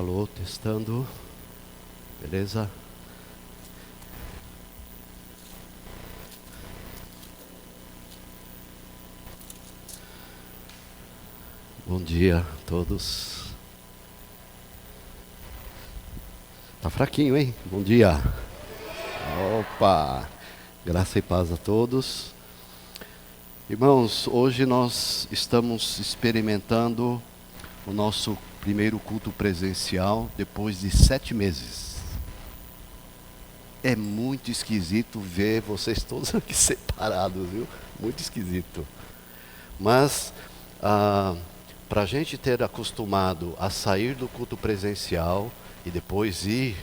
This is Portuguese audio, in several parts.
Alô, testando. Beleza? Bom dia a todos. Tá fraquinho, hein? Bom dia. Opa! Graça e paz a todos. Irmãos, hoje nós estamos experimentando o nosso primeiro culto presencial depois de 7 meses. É muito esquisito ver vocês todos aqui separados, viu? Muito esquisito. Mas, para a gente ter acostumado a sair do culto presencial e depois ir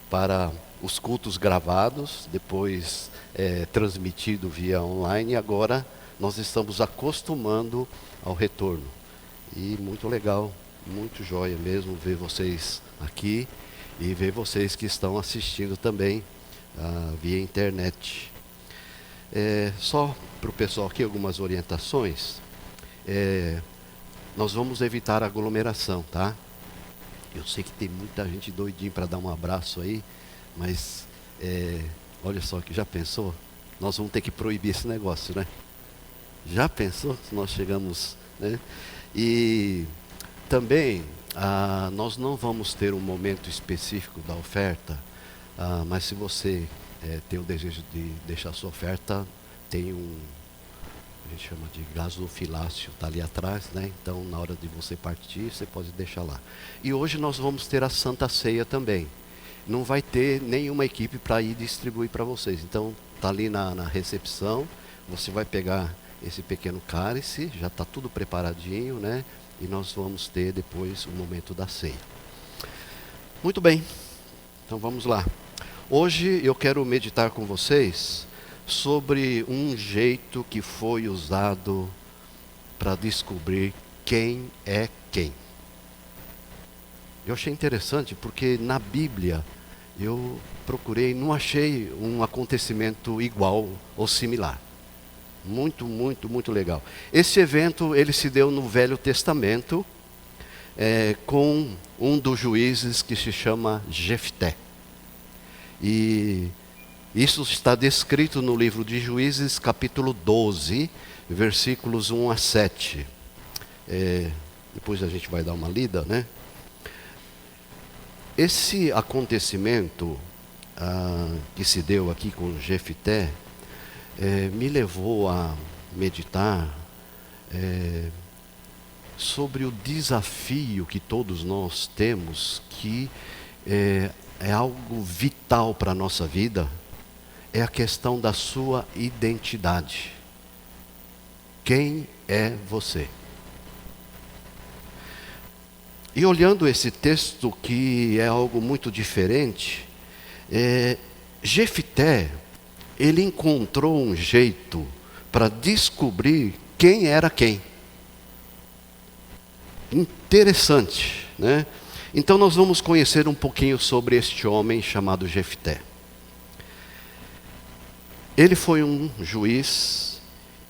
para os cultos gravados, depois transmitido via online, agora nós estamos acostumando ao retorno. E muito legal, muito joia mesmo ver vocês aqui e ver vocês que estão assistindo também via internet. Só para o pessoal aqui algumas orientações. Nós vamos evitar aglomeração, tá? Eu sei que tem muita gente doidinha para dar um abraço aí, mas olha só, que já pensou? Nós vamos ter que proibir esse negócio, né? Já pensou se nós chegamos, né? E também nós não vamos ter um momento específico da oferta, mas se você tem o desejo de deixar sua oferta, tem a gente chama de gasofilácio, está ali atrás, né? Então na hora de você partir, você pode deixar lá. E hoje nós vamos ter a Santa Ceia também. Não vai ter nenhuma equipe para ir distribuir para vocês. Então está ali na recepção, você vai pegar esse pequeno cálice, já está tudo preparadinho, né? E nós vamos ter depois o momento da ceia. Muito bem, então vamos lá. Hoje eu quero meditar com vocês sobre um jeito que foi usado para descobrir quem é quem. Eu achei interessante porque na Bíblia eu procurei, não achei um acontecimento igual ou similar. Muito, muito, muito legal. Esse evento, ele se deu no Velho Testamento, com um dos juízes que se chama Jefté. E isso está descrito no livro de Juízes, capítulo 12, versículos 1 a 7. Depois a gente vai dar uma lida, né? Esse acontecimento que se deu aqui com Jefté, me levou a meditar sobre o desafio que todos nós temos, que é algo vital para a nossa vida, é a questão da sua identidade. Quem é você? E olhando esse texto, que é algo muito diferente, Jefté, ele encontrou um jeito para descobrir quem era quem. Interessante, né? Então nós vamos conhecer um pouquinho sobre este homem chamado Jefté. Ele foi um juiz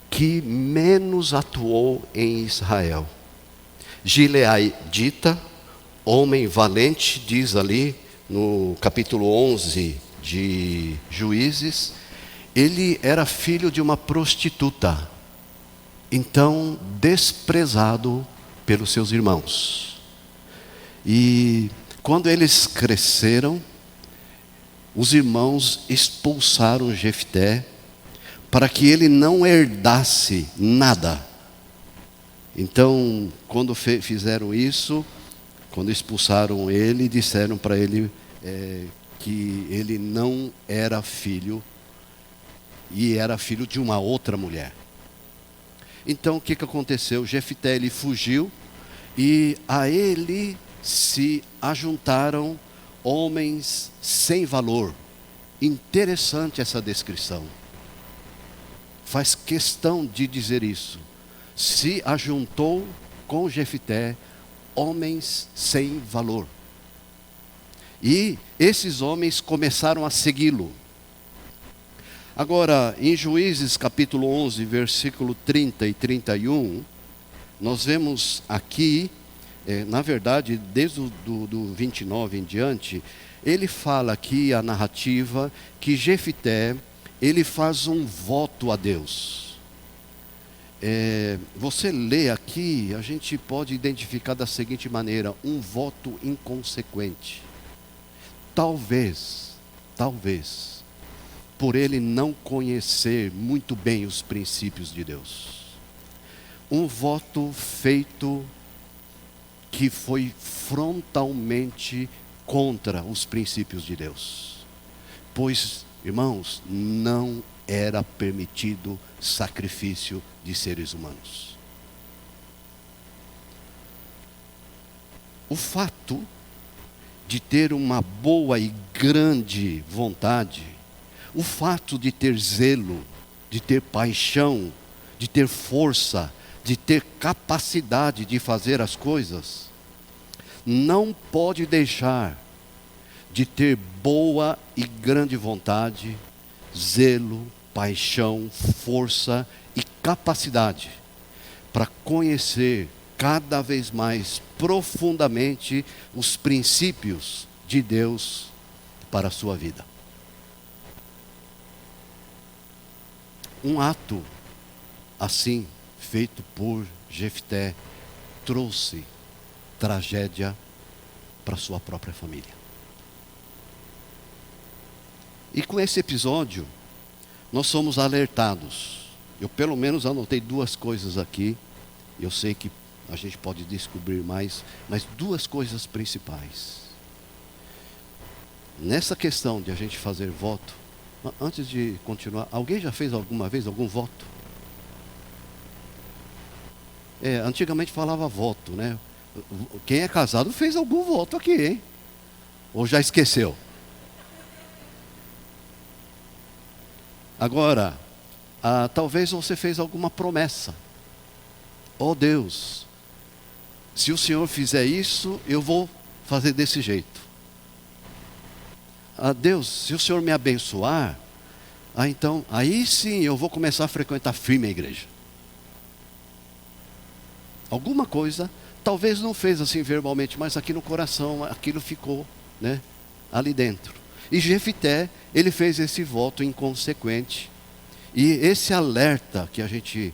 que menos atuou em Israel. Gileadita, homem valente, diz ali no capítulo 11 de Juízes. Ele era filho de uma prostituta, então desprezado pelos seus irmãos. E quando eles cresceram, os irmãos expulsaram Jefté para que ele não herdasse nada. Então, quando fizeram isso, quando expulsaram ele, disseram para ele que ele não era filho, e era filho de uma outra mulher. Então o que aconteceu? Jefté, ele fugiu, e a ele se ajuntaram homens sem valor. Interessante essa descrição. Faz questão de dizer isso. Se ajuntou com Jefté homens sem valor. E esses homens começaram a segui-lo. Agora, em Juízes capítulo 11, versículo 30 e 31, nós vemos aqui na verdade, desde do 29 em diante, ele fala aqui a narrativa que Jefté, ele faz um voto a Deus. Você lê aqui, a gente pode identificar da seguinte maneira: um voto inconsequente. Talvez, por ele não conhecer muito bem os princípios de Deus. Um voto feito que foi frontalmente contra os princípios de Deus. Pois, irmãos, não era permitido sacrifício de seres humanos. O fato de ter uma boa e grande vontade, o fato de ter zelo, de ter paixão, de ter força, de ter capacidade de fazer as coisas, não pode deixar de ter boa e grande vontade, zelo, paixão, força e capacidade para conhecer cada vez mais profundamente os princípios de Deus para a sua vida. Um ato assim, feito por Jefté, trouxe tragédia para sua própria família. E com esse episódio, nós somos alertados. Eu pelo menos anotei duas coisas aqui. Eu sei que a gente pode descobrir mais, mas duas coisas principais. Nessa questão de a gente fazer voto, antes de continuar, alguém já fez alguma vez algum voto? Antigamente falava voto, né? Quem é casado fez algum voto aqui, hein? Ou já esqueceu? Agora, talvez você fez alguma promessa. Oh Deus, se o Senhor fizer isso, eu vou fazer desse jeito. Deus, se o Senhor me abençoar, então, aí sim eu vou começar a frequentar firme a igreja. Alguma coisa, talvez não fez assim verbalmente, mas aqui no coração, aquilo ficou, né, ali dentro. E Jefté, ele fez esse voto inconsequente. E esse alerta que a gente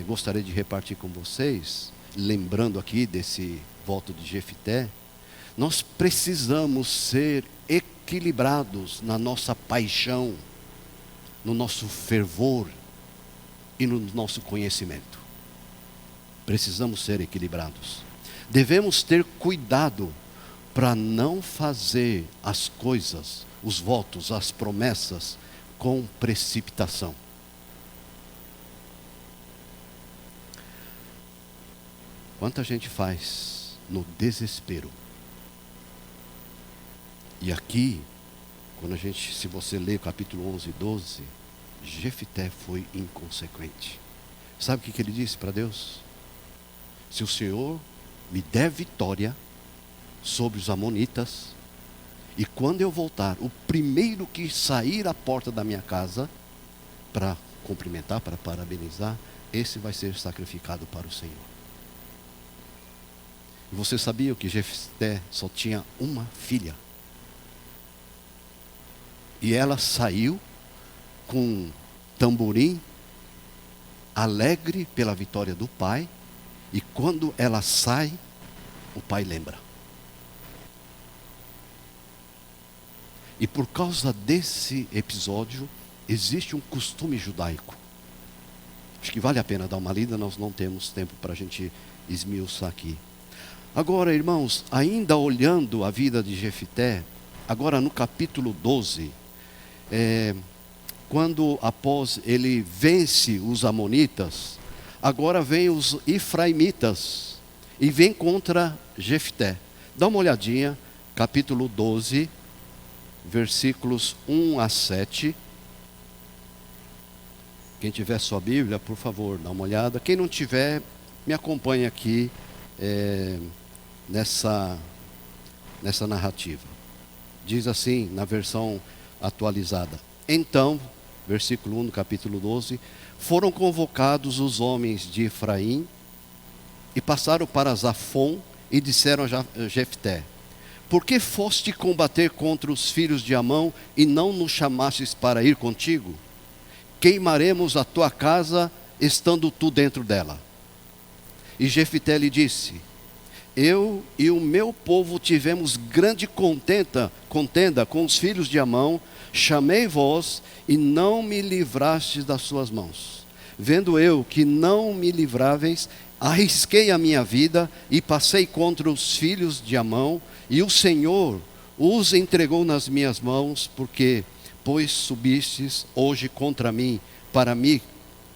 gostaria de repartir com vocês, lembrando aqui desse voto de Jefté, nós precisamos ser equilibrados na nossa paixão, no nosso fervor e no nosso conhecimento. Precisamos ser equilibrados. Devemos ter cuidado para não fazer as coisas, os votos, as promessas, com precipitação. Quanta gente faz no desespero. E aqui, se você ler o capítulo 11 e 12, Jefté foi inconsequente. Sabe o que ele disse para Deus? Se o Senhor me der vitória sobre os amonitas, e quando eu voltar, o primeiro que sair à porta da minha casa para cumprimentar, para parabenizar, esse vai ser sacrificado para o Senhor. E você sabia que Jefté só tinha uma filha? E ela saiu com tamborim, alegre pela vitória do pai, e quando ela sai, o pai lembra. E por causa desse episódio, existe um costume judaico. Acho que vale a pena dar uma lida, nós não temos tempo para a gente esmiuçar aqui. Agora, irmãos, ainda olhando a vida de Jefté, agora no capítulo 12, quando após ele vence os amonitas, agora vem os efraimitas e vem contra Jefté. Dá uma olhadinha, capítulo 12, versículos 1 a 7. Quem tiver sua Bíblia, por favor, dá uma olhada. Quem não tiver, me acompanha aqui nessa narrativa. Diz assim, na versão atualizada: então, versículo 1 do capítulo 12, foram convocados os homens de Efraim e passaram para Zafon e disseram a Jefté: por que foste combater contra os filhos de Amão e não nos chamastes para ir contigo? Queimaremos a tua casa, estando tu dentro dela. E Jefté lhe disse: eu e o meu povo tivemos grande contenda com os filhos de Amão, chamei vós e não me livrastes das suas mãos. Vendo eu que não me livráveis, arrisquei a minha vida e passei contra os filhos de Amão, e o Senhor os entregou nas minhas mãos, pois subistes hoje contra mim para me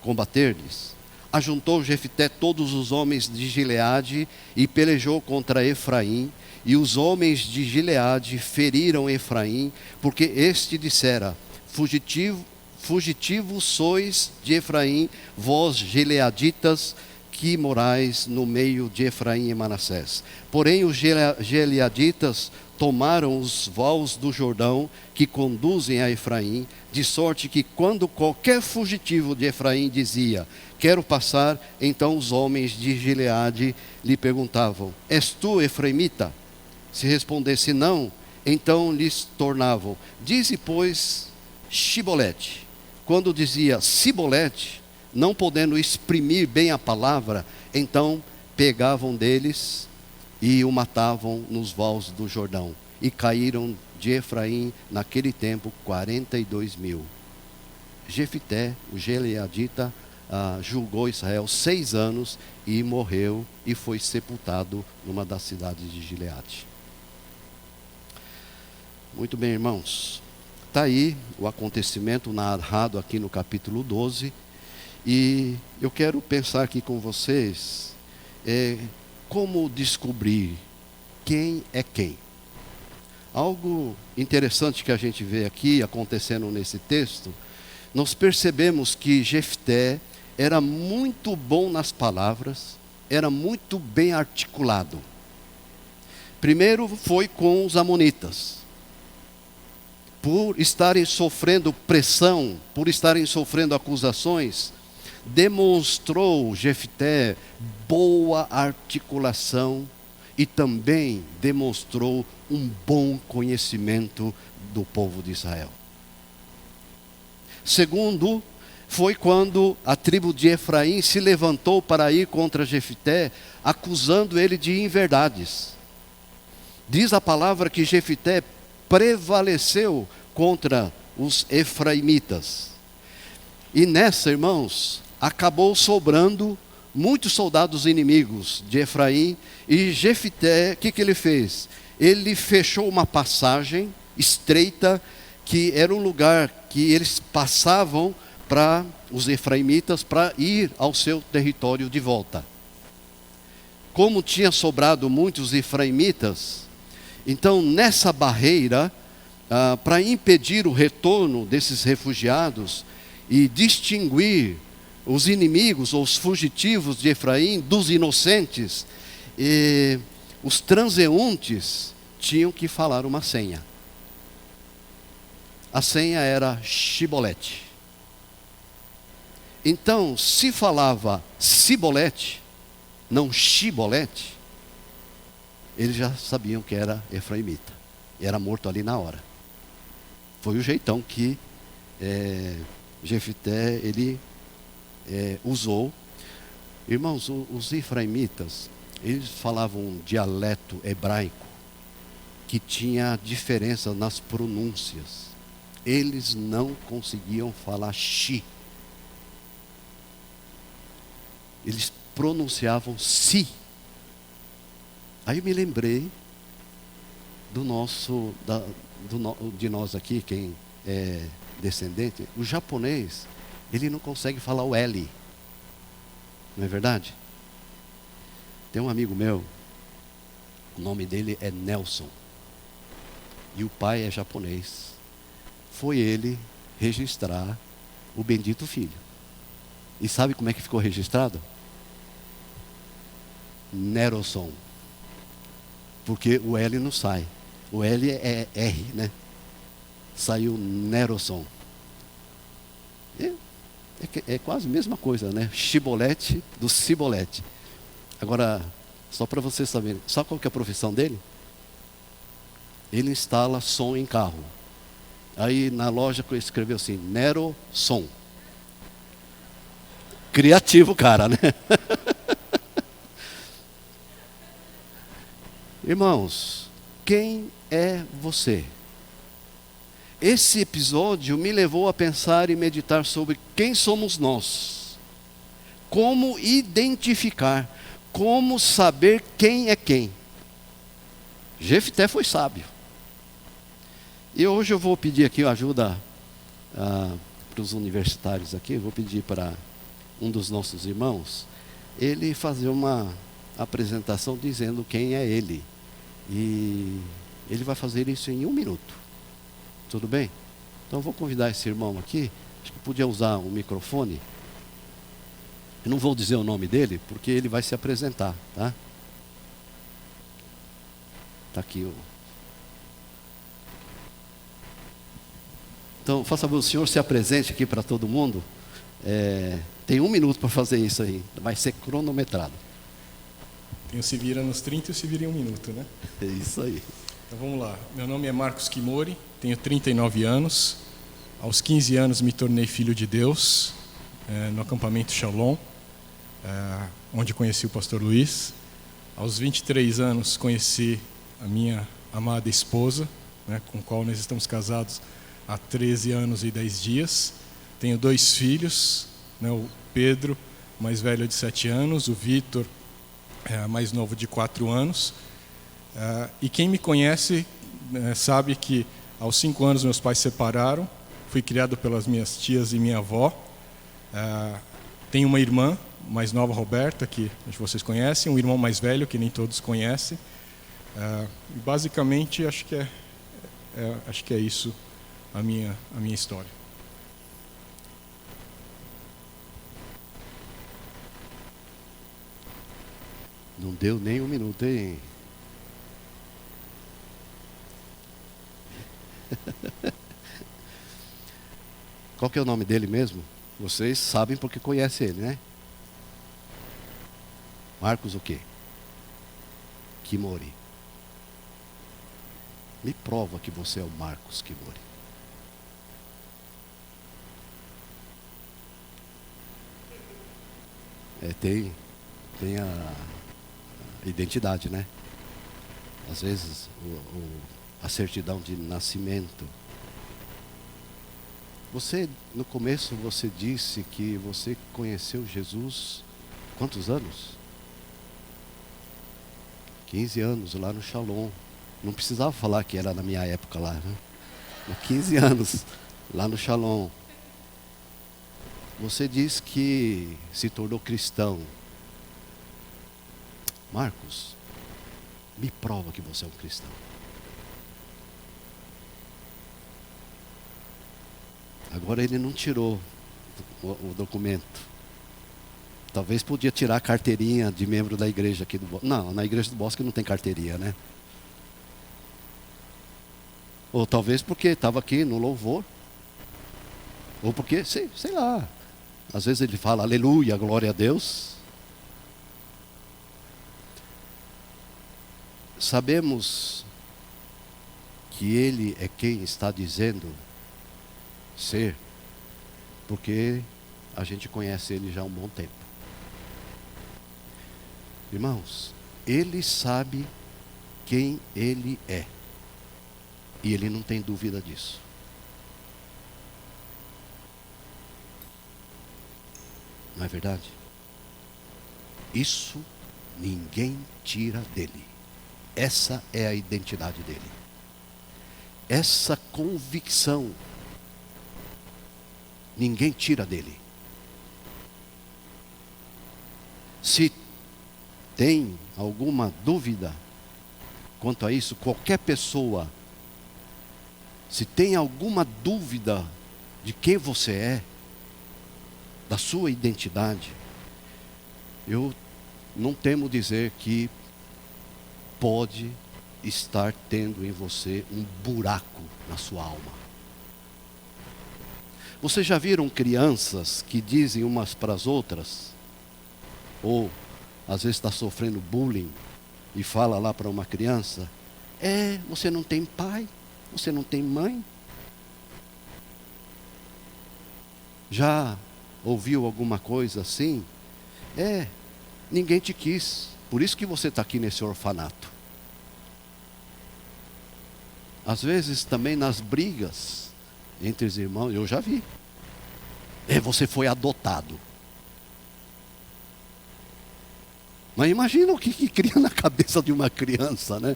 combater-lhes. Ajuntou Jefté todos os homens de Gileade e pelejou contra Efraim, e os homens de Gileade feriram Efraim, porque este dissera: fugitivos sois de Efraim, vós gileaditas, que morais no meio de Efraim e Manassés. Porém os gileaditas tomaram os vales do Jordão, que conduzem a Efraim, de sorte que quando qualquer fugitivo de Efraim dizia: quero passar, então os homens de Gileade lhe perguntavam: és tu efraimita? Se respondesse não, então lhes tornavam: dize, pois, Shibolete. Quando dizia Sibolete, não podendo exprimir bem a palavra, então pegavam deles e o matavam nos vales do Jordão. E caíram de Efraim naquele tempo 42.000. Jefté, o gileadita, julgou Israel 6 anos e morreu e foi sepultado numa das cidades de Gileade. Muito bem, irmãos. Está aí o acontecimento narrado aqui no capítulo 12. E eu quero pensar aqui com vocês como descobrir quem é quem. Algo interessante que a gente vê aqui acontecendo nesse texto, nós percebemos que Jefté era muito bom nas palavras, era muito bem articulado. Primeiro foi com os amonitas. Por estarem sofrendo pressão, por estarem sofrendo acusações, demonstrou Jefté boa articulação e também demonstrou um bom conhecimento do povo de Israel. Segundo, foi quando a tribo de Efraim se levantou para ir contra Jefté, acusando ele de inverdades. Diz a palavra que Jefté prevaleceu contra os efraimitas. E nessa, irmãos, acabou sobrando muitos soldados inimigos de Efraim. E Jefté, o que ele fez? Ele fechou uma passagem estreita, que era um lugar que eles passavam para os efraimitas para ir ao seu território de volta. Como tinha sobrado muitos efraimitas, então nessa barreira, para impedir o retorno desses refugiados e distinguir os inimigos ou os fugitivos de Efraim dos inocentes, os transeuntes tinham que falar uma senha. A senha era Shibolete. Então, se falava Sibolete, não Shibolete, eles já sabiam que era efraimita. Era morto ali na hora. Foi o jeitão que Jefté ele usou. Irmãos, os efraimitas, eles falavam um dialeto hebraico que tinha diferença nas pronúncias. Eles não conseguiam falar shi. Eles pronunciavam si. Aí eu me lembrei de nós aqui, quem é descendente. O japonês, ele não consegue falar o L. Não é verdade? Tem um amigo meu, o nome dele é Nelson. E o pai é japonês. Foi ele registrar o bendito filho. E sabe como é que ficou registrado? Neroson. Porque o L não sai. O L é R, né? Saiu Neroson. É quase a mesma coisa, né? Shibolete do Sibolete. Agora, Só para você saber. Sabe qual que é a profissão dele? Ele instala som em carro. Aí na loja ele escreveu assim, Nero Som. Criativo, cara, né? Irmãos, quem é você? Esse episódio me levou a pensar e meditar sobre quem somos nós. Como identificar, como saber quem é quem. Jefté foi sábio. E hoje eu vou pedir aqui ajuda para os universitários aqui, eu vou pedir para um dos nossos irmãos, ele fazer uma apresentação dizendo quem é ele. E ele vai fazer isso em 1 minuto. Tudo bem? Então eu vou convidar esse irmão aqui, acho que podia usar o microfone. Eu não vou dizer o nome dele, porque ele vai se apresentar, tá? Está aqui o... Então, faça o senhor se apresente aqui para todo mundo. Tem 1 minuto para fazer isso aí. Vai ser cronometrado. Tem o Se Vira nos 30 e o Se Vira em 1 minuto, né? É isso aí. Então vamos lá. Meu nome é Marcos Kimori, tenho 39 anos. Aos 15 anos me tornei filho de Deus, no acampamento Shalom, onde conheci o pastor Luiz. Aos 23 anos conheci a minha amada esposa, né, com a qual nós estamos casados há 13 anos e 10 dias. Tenho 2 filhos, né, o Pedro, mais velho de 7 anos, o Vitor, mais novo de 4 anos. E quem me conhece sabe que aos 5 anos meus pais se separaram, fui criado pelas minhas tias e minha avó. Tenho uma irmã mais nova, Roberta, que vocês conhecem, um irmão mais velho, que nem todos conhecem. Basicamente, acho que é isso a minha história. Não deu nem 1 minuto, hein? Qual que é o nome dele mesmo? Vocês sabem porque conhecem ele, né? Marcos o quê? Kimori. Me prova que você é o Marcos Kimori. Tem a identidade, né? Às vezes a certidão de nascimento. No começo você disse que você conheceu Jesus quantos anos? 15 anos lá no Shalom. Não precisava falar que era na minha época lá, né? 15 anos lá no Shalom. Você diz que se tornou cristão. Marcos, me prova que você é um cristão. Agora ele não tirou o documento. Talvez podia tirar a carteirinha de membro da igreja aqui do Bosque. Não, na igreja do Bosque não tem carteirinha, né? Ou talvez porque estava aqui no louvor. Ou porque, sei lá. Às vezes ele fala aleluia, glória a Deus. Sabemos que ele é quem está dizendo ser, porque a gente conhece ele já há um bom tempo. Irmãos, ele sabe quem ele é. E ele não tem dúvida disso. Não é verdade? Isso ninguém tira dele. Essa é a identidade dele. Essa convicção ninguém tira dele. Se tem alguma dúvida quanto a isso, qualquer pessoa, se tem alguma dúvida de quem você é, da sua identidade, eu não temo dizer que pode estar tendo em você um buraco na sua alma. Vocês já viram crianças que dizem umas para as outras, ou às vezes está sofrendo bullying e fala lá para uma criança: você não tem pai, você não tem mãe? Já ouviu alguma coisa assim? Ninguém te quis, por isso que você está aqui nesse orfanato. Às vezes também nas brigas entre os irmãos, eu já vi. Você foi adotado. Mas imagina o que cria na cabeça de uma criança, né?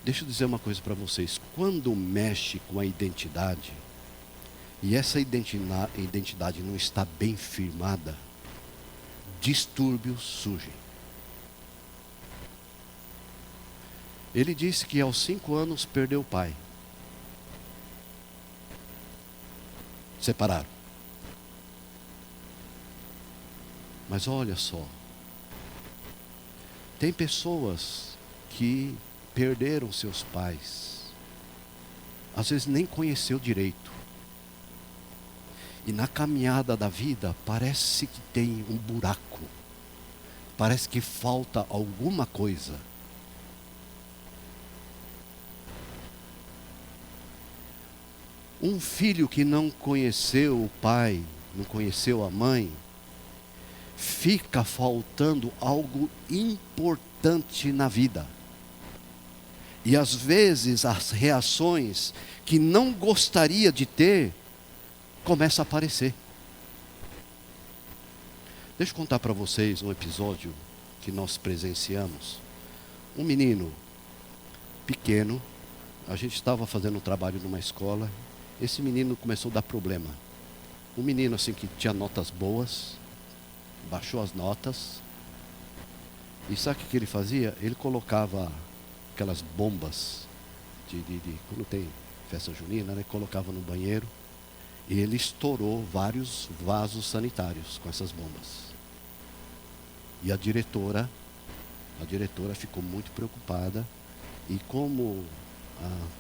Deixa eu dizer uma coisa para vocês. Quando mexe com a identidade, e essa identidade não está bem firmada, distúrbios surgem. Ele disse que aos 5 anos perdeu o pai. Separaram. Mas olha só, tem pessoas que perderam seus pais, às vezes nem conheceu direito, e na caminhada da vida parece que tem um buraco, parece que falta alguma coisa. Um filho que não conheceu o pai, não conheceu a mãe, fica faltando algo importante na vida. E às vezes as reações que não gostaria de ter, começam a aparecer. Deixa eu contar para vocês um episódio que nós presenciamos. Um menino pequeno, a gente estava fazendo um trabalho numa escola, esse menino começou a dar problema. Um menino assim que tinha notas boas, baixou as notas, e sabe o que ele fazia? Ele colocava aquelas bombas, quando tem festa junina, né? Colocava no banheiro, e ele estourou vários vasos sanitários com essas bombas. E a diretora ficou muito preocupada, e como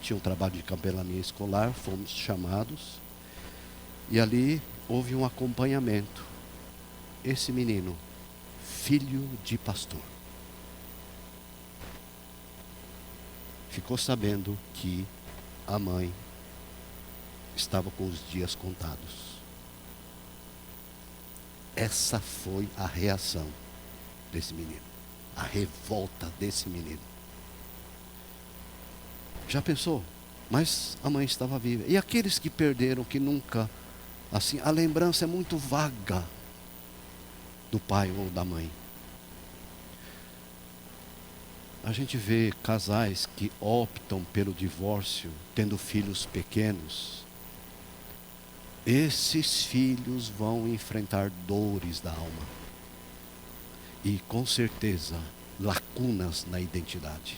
tinha um trabalho de campeonato escolar, fomos chamados, e ali houve um acompanhamento. Esse menino, filho de pastor, ficou sabendo que a mãe estava com os dias contados. Essa foi a reação desse menino, a revolta desse menino. Já pensou? Mas a mãe estava viva. E aqueles que perderam, que nunca, assim, a lembrança é muito vaga do pai ou da mãe. A gente vê casais que optam pelo divórcio, tendo filhos pequenos. Esses filhos vão enfrentar dores da alma. E com certeza, lacunas na identidade.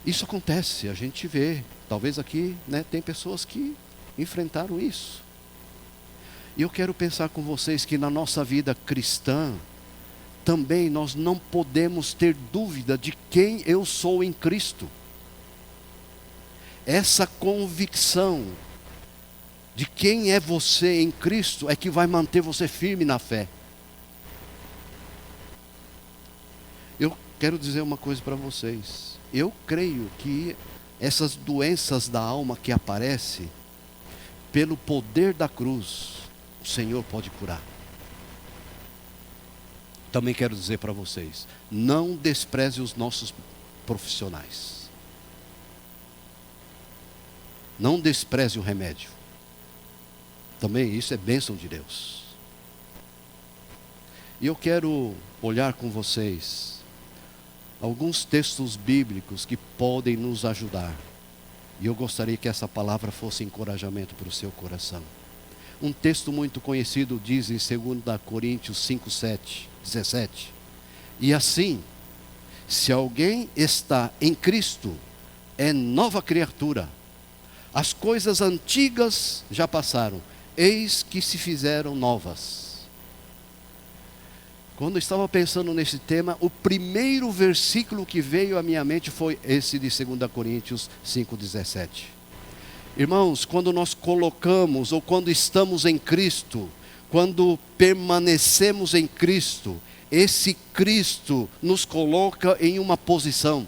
Isso acontece, a gente vê. Talvez aqui, né, tem pessoas que enfrentaram isso. E eu quero pensar com vocês que na nossa vida cristã, também nós não podemos ter dúvida de quem eu sou em Cristo. Essa convicção de quem é você em Cristo é que vai manter você firme na fé. Eu quero dizer uma coisa para vocês. Eu creio que essas doenças da alma que aparecem, pelo poder da cruz, o Senhor pode curar. Também quero dizer para vocês, não despreze os nossos profissionais. Não despreze o remédio. Também isso é bênção de Deus. E eu quero olhar com vocês alguns textos bíblicos que podem nos ajudar. E eu gostaria que essa palavra fosse encorajamento para o seu coração. Um texto muito conhecido diz em 2 Coríntios 5:17. E assim, se alguém está em Cristo, é nova criatura. As coisas antigas já passaram, eis que se fizeram novas. Quando eu estava pensando nesse tema, o primeiro versículo que veio à minha mente foi esse de 2 Coríntios 5:17. Irmãos, quando nós colocamos ou quando estamos em Cristo, quando permanecemos em Cristo, esse Cristo nos coloca em uma posição.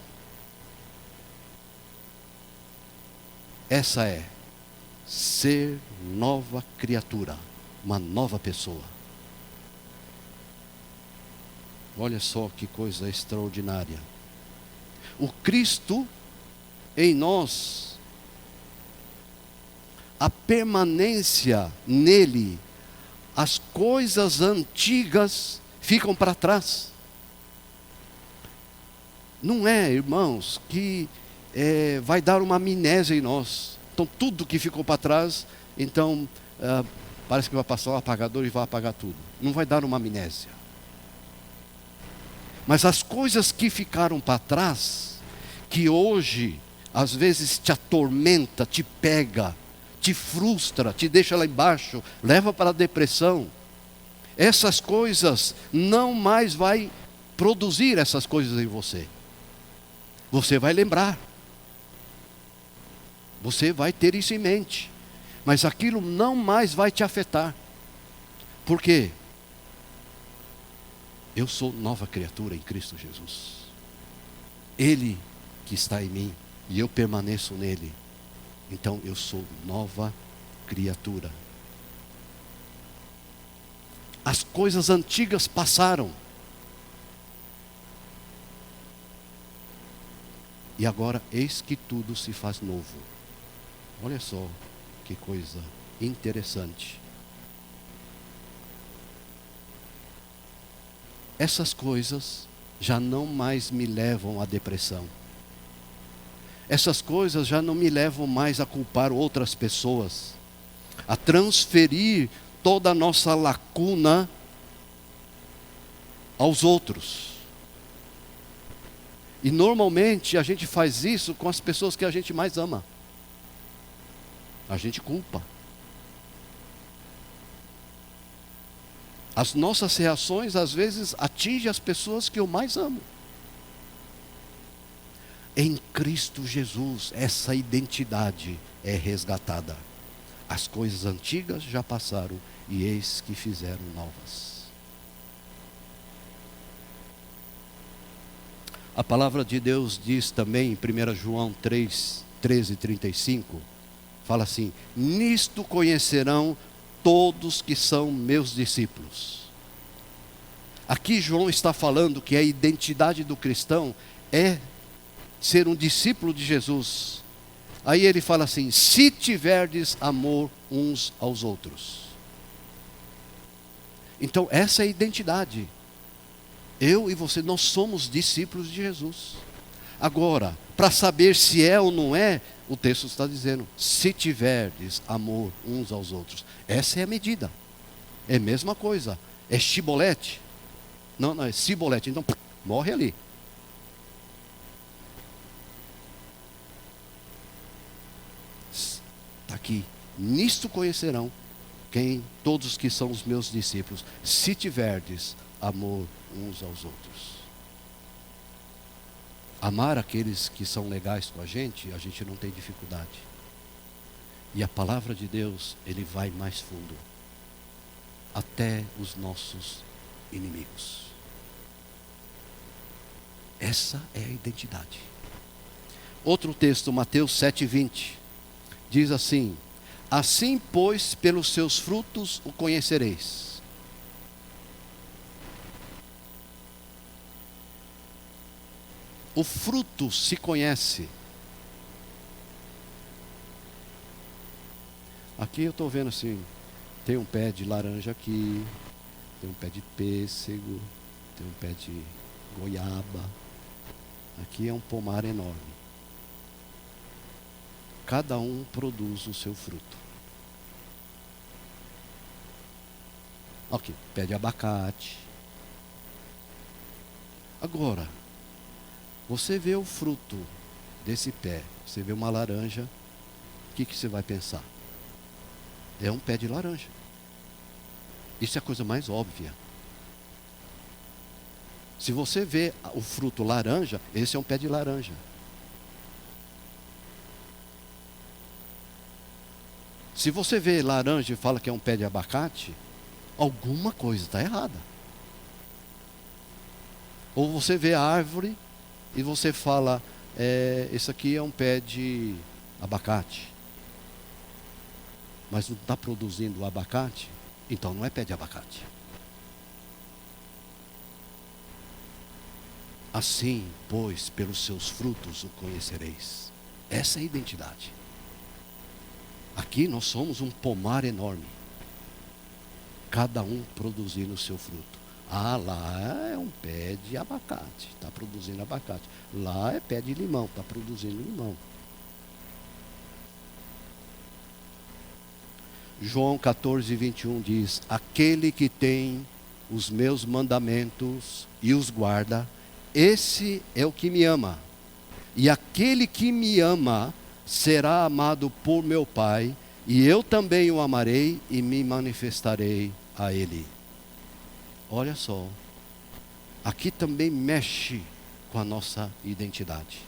Essa é ser nova criatura, uma nova pessoa. Olha só que coisa extraordinária. O Cristo em nós, a permanência nele, as coisas antigas ficam para trás. Não é, irmãos, que vai dar uma amnésia em nós. Então tudo que ficou para trás, então parece que vai passar um apagador e vai apagar tudo. Não vai dar uma amnésia. Mas as coisas que ficaram para trás, que hoje às vezes te atormenta, te pega, te frustra, te deixa lá embaixo, leva para a depressão. Essas coisas não mais vai produzir essas coisas em você. Você vai lembrar. Você vai ter isso em mente. Mas aquilo não mais vai te afetar. Por quê? Eu sou nova criatura em Cristo Jesus. Ele que está em mim e eu permaneço nele. Então eu sou nova criatura. As coisas antigas passaram. E agora eis que tudo se faz novo. Olha só que coisa interessante. Essas coisas já não mais me levam à depressão. Essas coisas já não me levam mais a culpar outras pessoas, a transferir toda a nossa lacuna aos outros. E normalmente a gente faz isso com as pessoas que a gente mais ama. A gente culpa. As nossas reações às vezes atingem as pessoas que eu mais amo. Em Cristo Jesus, essa identidade é resgatada. As coisas antigas já passaram e eis que fizeram novas. A palavra de Deus diz também em 1 João 3, 13 e 35, fala assim: nisto conhecerão todos que são meus discípulos. Aqui João está falando que a identidade do cristão é ser um discípulo de Jesus. Aí ele fala assim: se tiverdes amor uns aos outros. Então essa é a identidade. Eu e você, nós somos discípulos de Jesus. Agora, para saber se é ou não é, o texto está dizendo: se tiverdes amor uns aos outros. Essa é a medida. É a mesma coisa. É chibolete. Não, é cibolete. Então, morre ali. Está aqui. Nisto conhecerão todos que são os meus discípulos, se tiverdes amor uns aos outros. Amar aqueles que são legais com a gente não tem dificuldade. E a palavra de Deus, ele vai mais fundo. Até os nossos inimigos. Essa é a identidade. Outro texto, Mateus 7,20, diz assim: assim, pois, pelos seus frutos o conhecereis. O fruto se conhece. Aqui eu estou vendo assim, tem um pé de laranja aqui, tem um pé de pêssego, tem um pé de goiaba. Aqui é um pomar enorme. Cada um produz o seu fruto. Ok, pé de abacate. Agora, você vê o fruto desse pé, você vê uma laranja, o que você vai pensar? É um pé de laranja. Isso é a coisa mais óbvia. Se você vê o fruto laranja, esse é um pé de laranja. Se você vê laranja e fala que é um pé de abacate, alguma coisa está errada. Ou você vê a árvore e você fala, esse aqui é um pé de abacate, mas não está produzindo abacate, então não é pé de abacate. Assim, pois, pelos seus frutos o conhecereis. Essa é a identidade. Aqui nós somos um pomar enorme, cada um produzindo o seu fruto. Lá é um pé de abacate, está produzindo abacate. Lá é pé de limão, está produzindo limão. João 14, 21 diz: aquele que tem os meus mandamentos e os guarda, esse é o que me ama. E aquele que me ama será amado por meu Pai, e eu também o amarei e me manifestarei a ele. Olha só, aqui também mexe com a nossa identidade.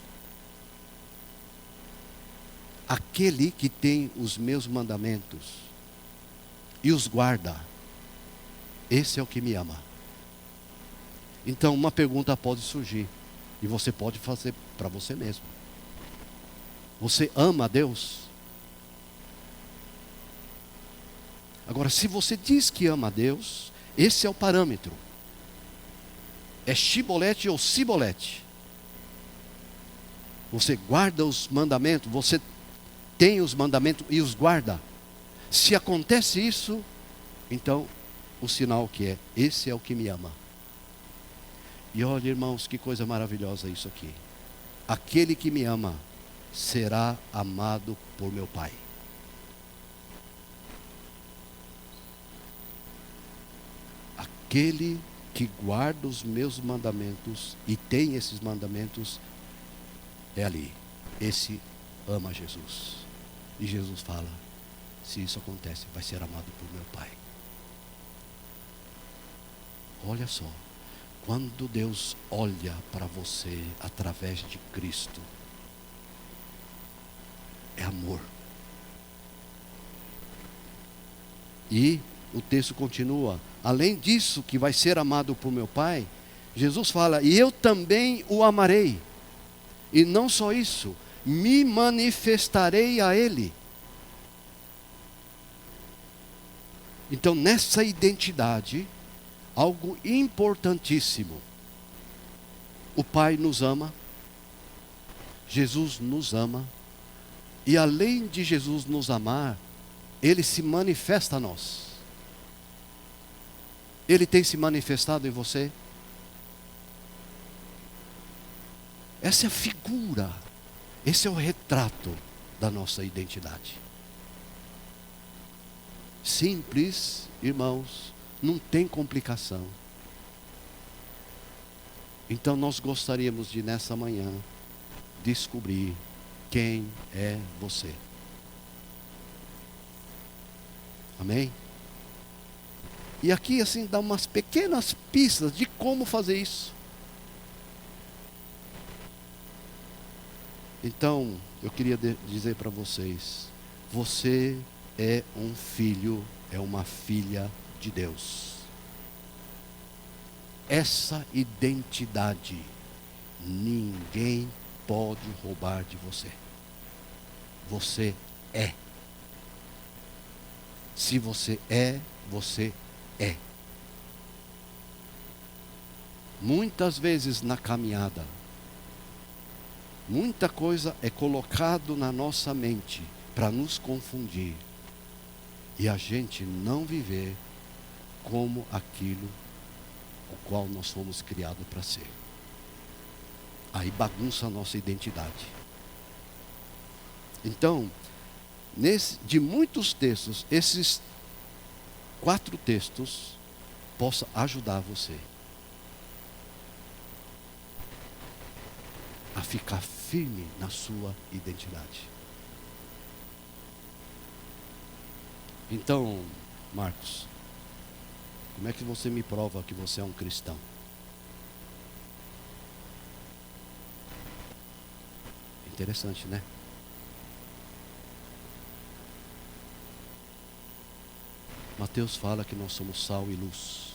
Aquele que tem os meus mandamentos e os guarda, esse é o que me ama. Então uma pergunta pode surgir, e você pode fazer para você mesmo. Você ama a Deus? Agora, se você diz que ama a Deus, esse é o parâmetro. É chibolete ou cibolete. Você guarda os mandamentos, você tem os mandamentos e os guarda. Se acontece isso, então o sinal que é, esse é o que me ama. E olha, irmãos, que coisa maravilhosa isso aqui. Aquele que me ama será amado por meu Pai. Aquele que guarda os meus mandamentos e tem esses mandamentos, é ali. Esse ama Jesus. E Jesus fala, se isso acontece, vai ser amado por meu Pai. Olha só, quando Deus olha para você através de Cristo, é amor. E o texto continua, além disso que vai ser amado por meu Pai, Jesus fala, e eu também o amarei. E não só isso, me manifestarei a Ele. Então nessa identidade, algo importantíssimo. O Pai nos ama, Jesus nos ama, e além de Jesus nos amar, Ele se manifesta a nós. Ele tem se manifestado em você? Essa é a figura, esse é o retrato da nossa identidade. Simples, irmãos, não tem complicação. Então nós gostaríamos de nessa manhã descobrir quem é você. Amém? E aqui assim dá umas pequenas pistas de como fazer isso. Então, eu queria dizer para vocês, você é um filho, é uma filha de Deus. Essa identidade, ninguém pode roubar de você. Você é. Se você é, você é. Muitas vezes na caminhada, muita coisa é colocado na nossa mente para nos confundir e a gente não viver como aquilo o qual nós fomos criados para ser. Aí bagunça a nossa identidade. Então, de muitos textos, esses 4 textos possam ajudar você a ficar firme na sua identidade. Então, Marcos, como é que você me prova que você é um cristão? Interessante, né? Mateus fala que nós somos sal e luz.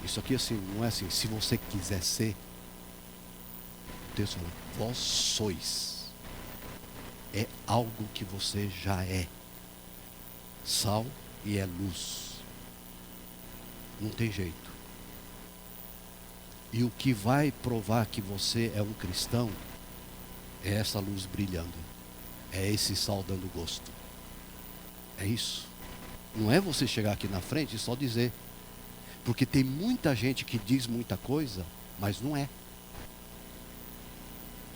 Isso aqui assim, não é assim, se você quiser ser. Deus fala, vós sois. É algo que você já é. Sal e é luz. Não tem jeito. E o que vai provar que você é um cristão é essa luz brilhando. É esse sal dando gosto. É isso. Não é você chegar aqui na frente e só dizer. Porque tem muita gente que diz muita coisa, mas não é.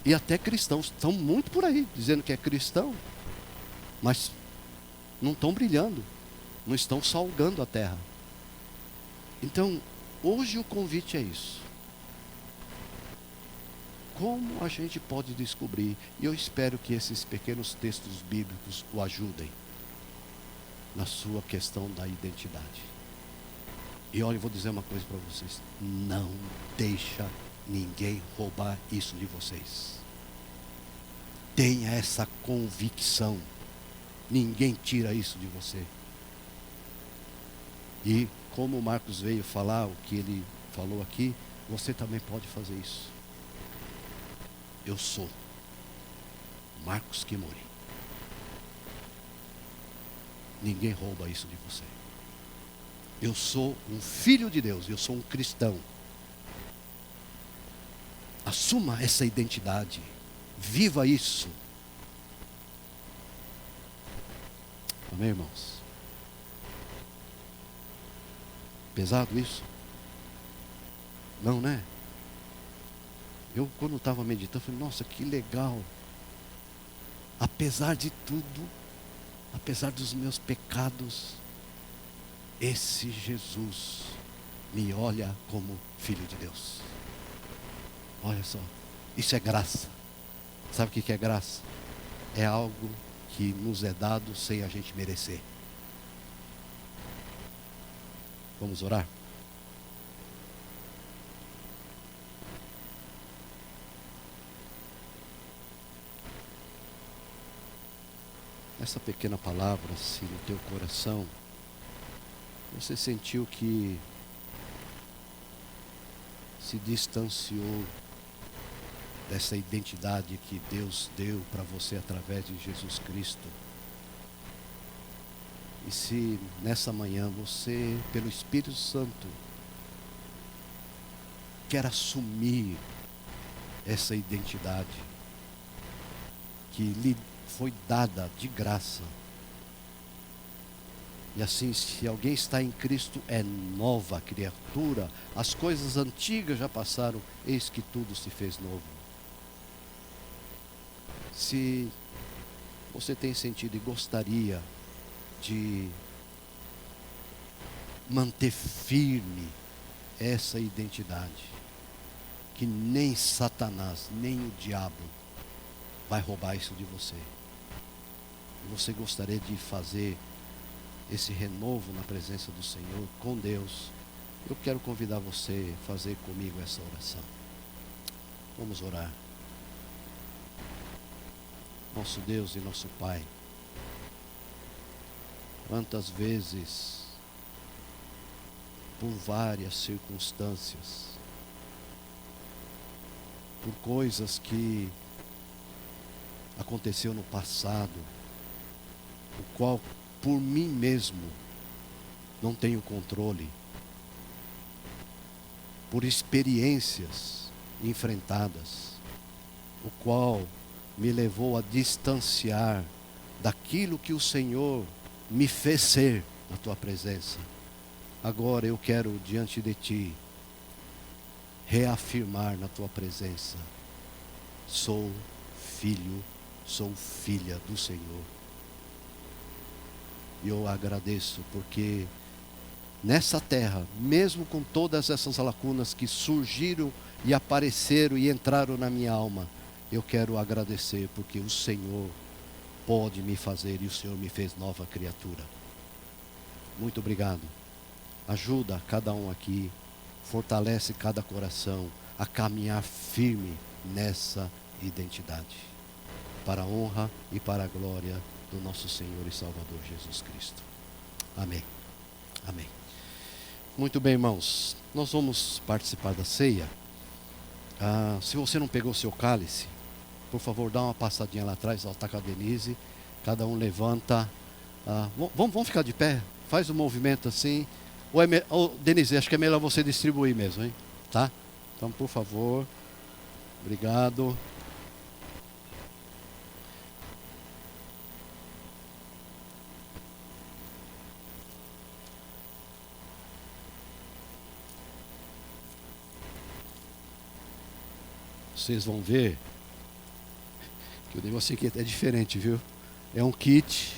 E até cristãos estão muito por aí, dizendo que é cristão, mas não estão brilhando, não estão salgando a terra. Então, hoje o convite é isso. Como a gente pode descobrir? E eu espero que esses pequenos textos bíblicos o ajudem na sua questão da identidade. E olha, eu vou dizer uma coisa para vocês. Não deixa ninguém roubar isso de vocês. Tenha essa convicção. Ninguém tira isso de você. E como o Marcos veio falar, o que ele falou aqui, você também pode fazer isso. Eu sou Marcos Kimori. Ninguém rouba isso de você. Eu sou um filho de Deus, eu sou um cristão. Assuma essa identidade. Viva isso. Amém, irmãos? Pesado isso? Não, né? Eu, quando estava meditando, falei, nossa, que legal. Apesar de tudo, apesar dos meus pecados, esse Jesus me olha como filho de Deus. Olha só, isso é graça. Sabe o que é graça? É algo que nos é dado sem a gente merecer. Vamos orar? Essa pequena palavra, se no teu coração você sentiu que se distanciou dessa identidade que Deus deu para você através de Jesus Cristo. E se nessa manhã você, pelo Espírito Santo, quer assumir essa identidade que lhe foi dada de graça. E assim, se alguém está em Cristo, é nova criatura. As coisas antigas já passaram, eis que tudo se fez novo. Se você tem sentido e gostaria de manter firme essa identidade, que nem Satanás, nem o diabo vai roubar isso de você. E você gostaria de fazer esse renovo na presença do Senhor, com Deus, eu quero convidar você a fazer comigo essa oração. Vamos orar. Nosso Deus e nosso Pai, quantas vezes, por várias circunstâncias, por coisas que aconteceu no passado, o qual por mim mesmo não tenho controle, por experiências enfrentadas, o qual me levou a distanciar daquilo que o Senhor me fez ser na tua presença. Agora eu quero diante de ti reafirmar na tua presença: sou filho, sou filha do Senhor. E eu agradeço porque nessa terra, mesmo com todas essas lacunas que surgiram e apareceram e entraram na minha alma, eu quero agradecer porque o Senhor pode me fazer e o Senhor me fez nova criatura. Muito obrigado. Ajuda cada um aqui, fortalece cada coração a caminhar firme nessa identidade, para a honra e para a glória do nosso Senhor e Salvador Jesus Cristo. Amém. Amém. Muito bem, irmãos. Nós vamos participar da ceia. Se você não pegou o seu cálice, por favor, dá uma passadinha lá atrás, está com a Denise. Cada um levanta. Vamos ficar de pé? Faz um movimento assim. Denise, acho que é melhor você distribuir mesmo, hein? Tá? Então, por favor. Obrigado. Vocês vão ver que o negócio aqui é diferente, viu? É um kit.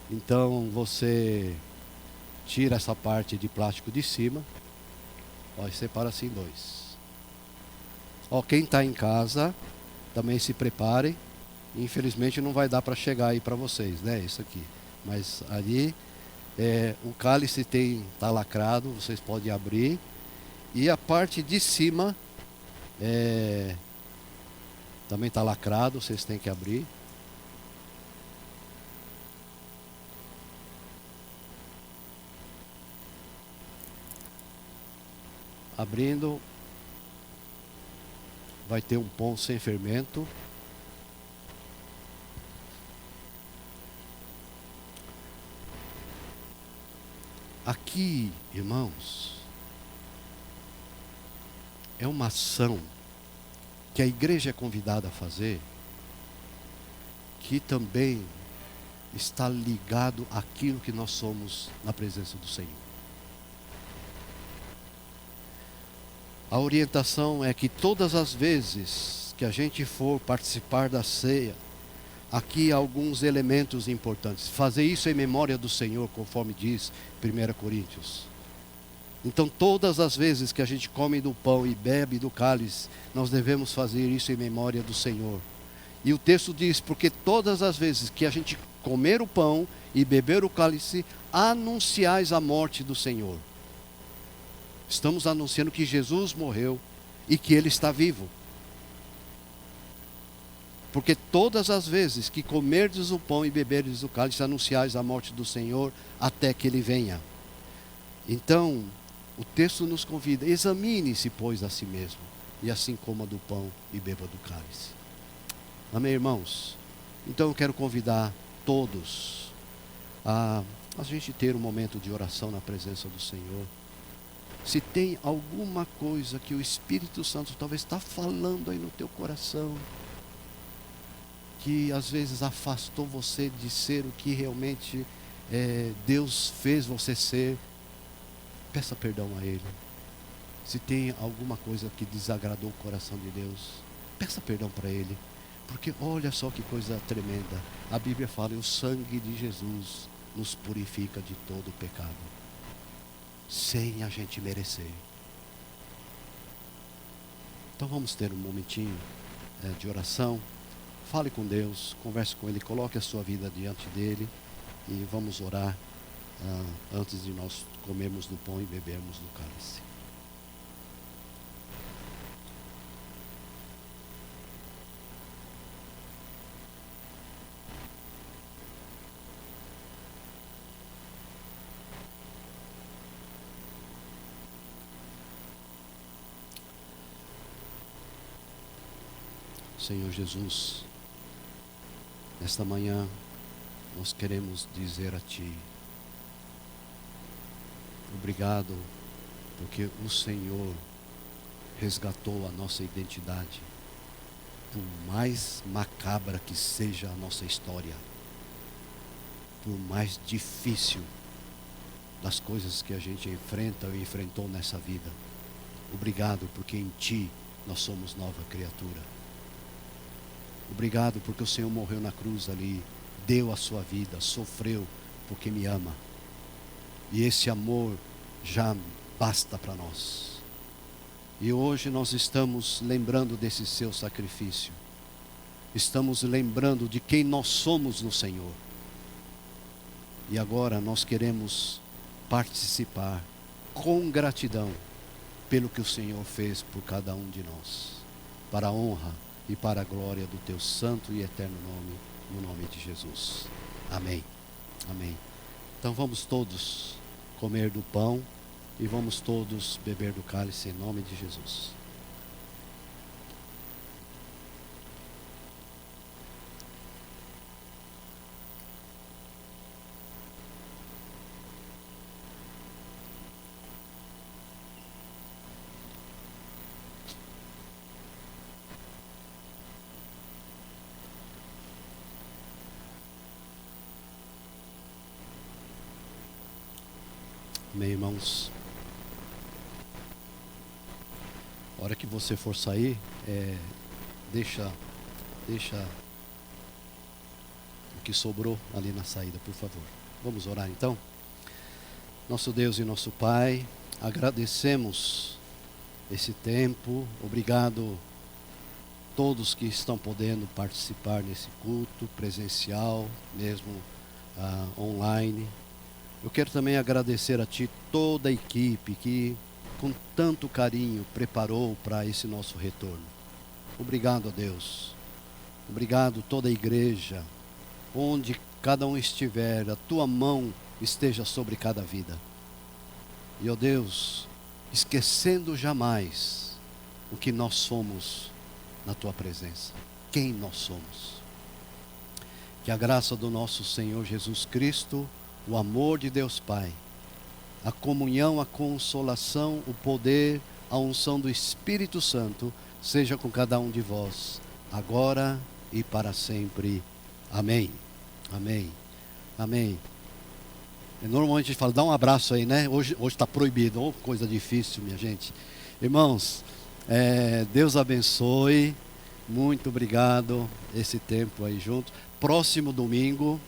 Então você tira essa parte de plástico de cima. Ó, e separa assim em dois. Ó, quem está em casa também se prepare. Infelizmente não vai dar para chegar aí para vocês, né? Isso aqui. Mas ali o cálice está lacrado, vocês podem abrir. E a parte de cima também está lacrado, vocês têm que abrir. Abrindo, vai ter um pão sem fermento. Aqui, irmãos, é uma ação que a igreja é convidada a fazer, que também está ligado àquilo que nós somos na presença do Senhor. A orientação é que todas as vezes que a gente for participar da ceia, aqui há alguns elementos importantes. Fazer isso em memória do Senhor, conforme diz 1 Coríntios. Então, todas as vezes que a gente come do pão e bebe do cálice, nós devemos fazer isso em memória do Senhor. E o texto diz, porque todas as vezes que a gente comer o pão e beber o cálice, anunciais a morte do Senhor. Estamos anunciando que Jesus morreu e que Ele está vivo. Porque todas as vezes que comerdes o pão e beberdes o cálice, anunciais a morte do Senhor até que Ele venha. Então, o texto nos convida, examine-se, pois, a si mesmo, e assim coma do pão e beba do cálice. Amém, irmãos? Então eu quero convidar todos a gente ter um momento de oração na presença do Senhor. Se tem alguma coisa que o Espírito Santo talvez está falando aí no teu coração, que às vezes afastou você de ser o que realmente Deus fez você ser, peça perdão a Ele. Se tem alguma coisa que desagradou o coração de Deus, peça perdão para Ele. Porque olha só que coisa tremenda. A Bíblia fala, o sangue de Jesus nos purifica de todo o pecado, sem a gente merecer. Então vamos ter um momentinho de oração. Fale com Deus, converse com Ele, coloque a sua vida diante dEle e vamos orar antes de nós comermos do pão e bebermos do cálice. Senhor Jesus, nesta manhã nós queremos dizer a Ti, obrigado, porque o Senhor resgatou a nossa identidade, por mais macabra que seja a nossa história, por mais difícil das coisas que a gente enfrenta ou enfrentou nessa vida. Obrigado, porque em Ti nós somos nova criatura. Obrigado porque o Senhor morreu na cruz ali, deu a sua vida, sofreu porque me ama. E esse amor já basta para nós. E hoje nós estamos lembrando desse seu sacrifício. Estamos lembrando de quem nós somos no Senhor. E agora nós queremos participar com gratidão pelo que o Senhor fez por cada um de nós, para a honra e para a glória do Teu santo e eterno nome, no nome de Jesus. Amém. Amém. Então vamos todos comer do pão e vamos todos beber do cálice em nome de Jesus. Amém, irmãos. A hora que você for sair, deixa o que sobrou ali na saída, por favor. Vamos orar então? Nosso Deus e nosso Pai, agradecemos esse tempo. Obrigado a todos que estão podendo participar nesse culto presencial, mesmo online. Eu quero também agradecer a Ti toda a equipe que com tanto carinho preparou para esse nosso retorno. Obrigado a Deus. Obrigado toda a igreja. Onde cada um estiver, a Tua mão esteja sobre cada vida. E ó Deus, esquecendo jamais o que nós somos na Tua presença. Quem nós somos. Que a graça do nosso Senhor Jesus Cristo, o amor de Deus Pai, a comunhão, a consolação, o poder, a unção do Espírito Santo, seja com cada um de vós, agora e para sempre. Amém. Amém. Amém. Normalmente a gente fala, dá um abraço aí, né? Hoje está proibido, oh, coisa difícil, minha gente. Irmãos, Deus abençoe. Muito obrigado esse tempo aí junto. Próximo domingo,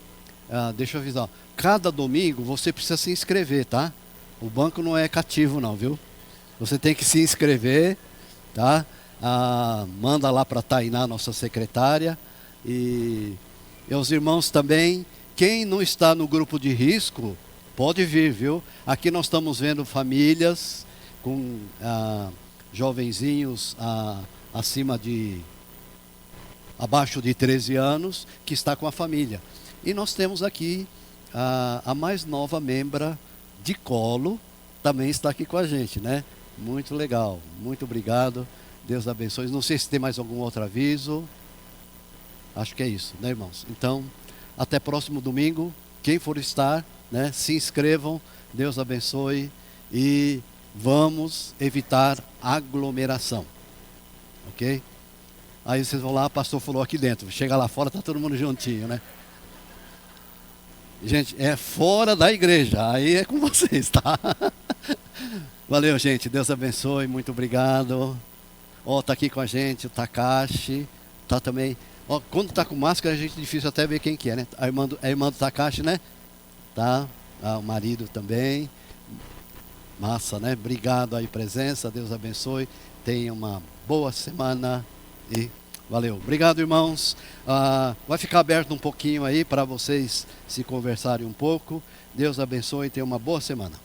deixa eu avisar, cada domingo você precisa se inscrever, tá? O banco não é cativo não, viu? Você tem que se inscrever, tá? Manda lá para a Tainá, nossa secretária. E os irmãos também, quem não está no grupo de risco, pode vir, viu? Aqui nós estamos vendo famílias com jovenzinhos abaixo de 13 anos, que está com a família. E nós temos aqui a mais nova membra de colo, também está aqui com a gente, né? Muito legal, muito obrigado, Deus abençoe. Não sei se tem mais algum outro aviso, acho que é isso, né, irmãos? Então, até próximo domingo, quem for estar, né, se inscrevam, Deus abençoe e vamos evitar aglomeração, ok? Aí vocês vão lá, o pastor falou aqui dentro, chega lá fora, está todo mundo juntinho, né? Gente, é fora da igreja, aí é com vocês, tá? Valeu, gente, Deus abençoe, muito obrigado. Ó, tá aqui com a gente o Takashi, tá também. Ó, quando tá com máscara, a gente é difícil até ver quem que é, né? A irmã do Takashi, né? Tá? O marido também. Massa, né? Obrigado aí, presença, Deus abençoe. Tenha uma boa semana e valeu. Obrigado, irmãos. Vai ficar aberto um pouquinho aí para vocês se conversarem um pouco. Deus abençoe e tenha uma boa semana.